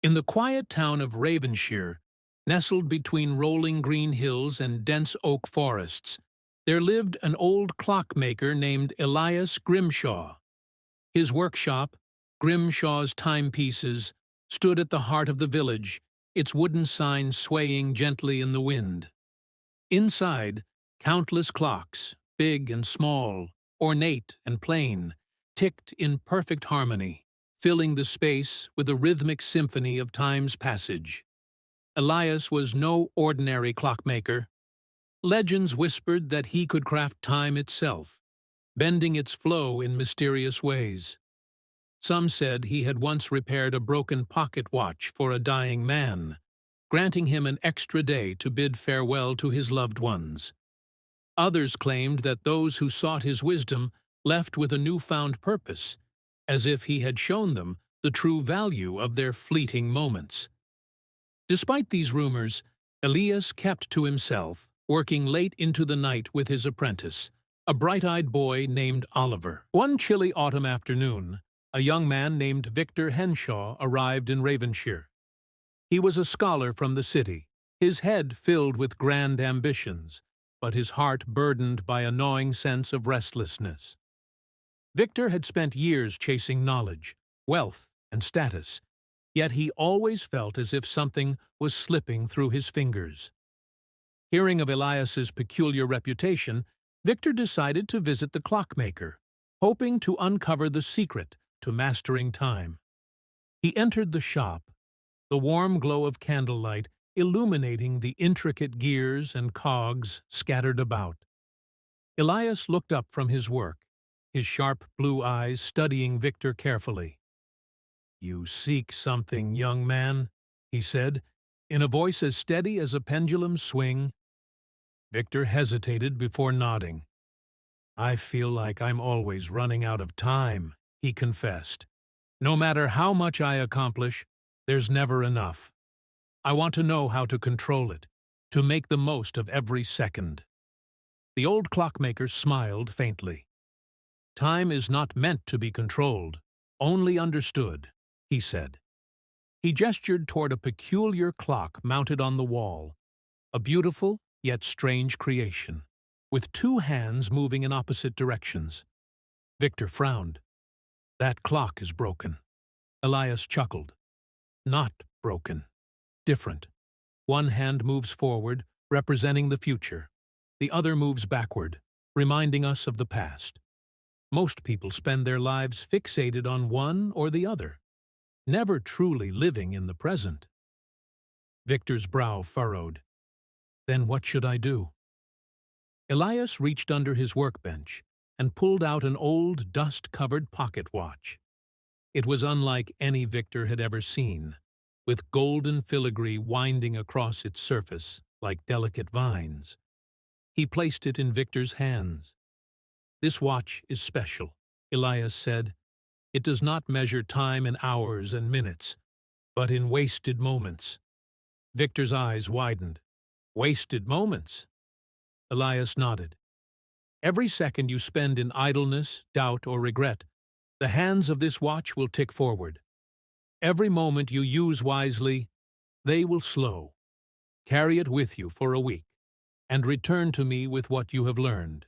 In the quiet town of Ravenshire, nestled between rolling green hills and dense oak forests, there lived an old clockmaker named Elias Grimshaw. His workshop, Grimshaw's Timepieces, stood at the heart of the village, its wooden sign swaying gently in the wind. Inside, countless clocks, big and small, ornate and plain, ticked in perfect harmony, filling the space with a rhythmic symphony of time's passage. Elias was no ordinary clockmaker. Legends whispered that he could craft time itself, bending its flow in mysterious ways. Some said he had once repaired a broken pocket watch for a dying man, granting him an extra day to bid farewell to his loved ones. Others claimed that those who sought his wisdom left with a newfound purpose, as if he had shown them the true value of their fleeting moments. Despite these rumors, Elias kept to himself, working late into the night with his apprentice, a bright-eyed boy named Oliver. One chilly autumn afternoon, a young man named Victor Henshaw arrived in Ravenshire. He was a scholar from the city, his head filled with grand ambitions, but his heart burdened by a gnawing sense of restlessness. Victor had spent years chasing knowledge, wealth, and status, yet he always felt as if something was slipping through his fingers. Hearing of Elias's peculiar reputation, Victor decided to visit the clockmaker, hoping to uncover the secret to mastering time. He entered the shop, the warm glow of candlelight illuminating the intricate gears and cogs scattered about. Elias looked up from his work, his sharp blue eyes studying Victor carefully. "You seek something, young man," he said, in a voice as steady as a pendulum's swing. Victor hesitated before nodding. "I feel like I'm always running out of time," he confessed. "No matter how much I accomplish, there's never enough. I want to know how to control it, to make the most of every second." The old clockmaker smiled faintly. "Time is not meant to be controlled, only understood," he said. He gestured toward a peculiar clock mounted on the wall, a beautiful yet strange creation, with two hands moving in opposite directions. Victor frowned. "That clock is broken." Elias chuckled. "Not broken. Different. One hand moves forward, representing the future. The other moves backward, reminding us of the past. Most people spend their lives fixated on one or the other, never truly living in the present." Victor's brow furrowed. "Then what should I do?" Elias reached under his workbench and pulled out an old, dust-covered pocket watch. It was unlike any Victor had ever seen, with golden filigree winding across its surface like delicate vines. He placed it in Victor's hands. "This watch is special," Elias said. "It does not measure time in hours and minutes, but in wasted moments." Victor's eyes widened. "Wasted moments?" Elias nodded. "Every second you spend in idleness, doubt, or regret, the hands of this watch will tick forward. Every moment you use wisely, they will slow. Carry it with you for a week, and return to me with what you have learned."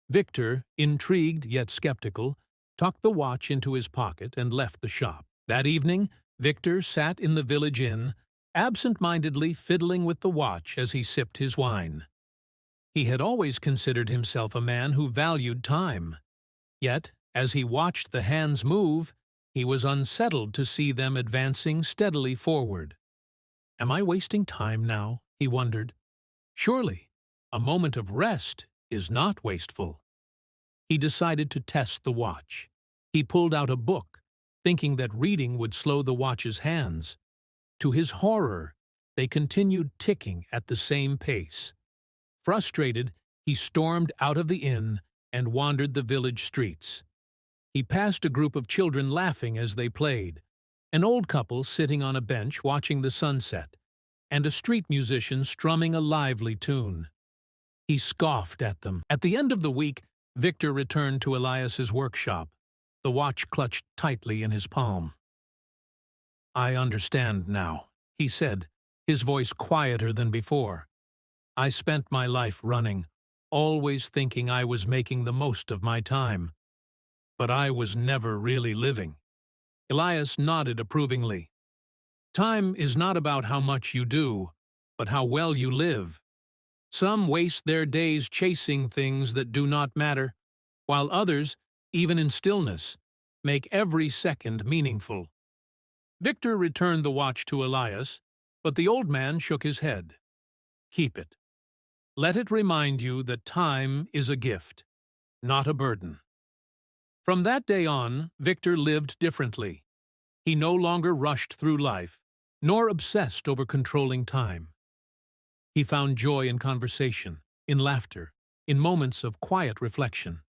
Victor, intrigued yet skeptical, tucked the watch into his pocket and left the shop. That evening, Victor sat in the village inn, absent-mindedly fiddling with the watch as he sipped his wine. He had always considered himself a man who valued time. Yet, as he watched the hands move, he was unsettled to see them advancing steadily forward. "Am I wasting time now?" he wondered. "Surely, a moment of rest is not wasteful." He decided to test the watch. He pulled out a book, thinking that reading would slow the watch's hands. To his horror, they continued ticking at the same pace. Frustrated, he stormed out of the inn and wandered the village streets. He passed a group of children laughing as they played, an old couple sitting on a bench watching the sunset, and a street musician strumming a lively tune. He scoffed at them. At the end of the week, Victor returned to Elias's workshop, the watch clutched tightly in his palm. I understand now, he said, his voice quieter than before. I spent my life running, always thinking I was making the most of my time. But I was never really living. Elias nodded approvingly. Time is not about how much you do, but how well you live. Some waste their days chasing things that do not matter, while others, even in stillness, make every second meaningful. Victor returned the watch to Elias, but the old man shook his head. Keep it. Let it remind you that time is a gift, not a burden. From that day on, Victor lived differently. He no longer rushed through life, nor obsessed over controlling time. He found joy in conversation, in laughter, in moments of quiet reflection.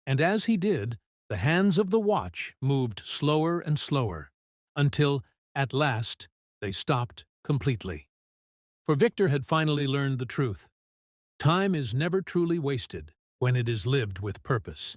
And as he did, the hands of the watch moved slower and slower, until, at last, they stopped completely. For Victor had finally learned the truth. Time is never truly wasted when it is lived with purpose.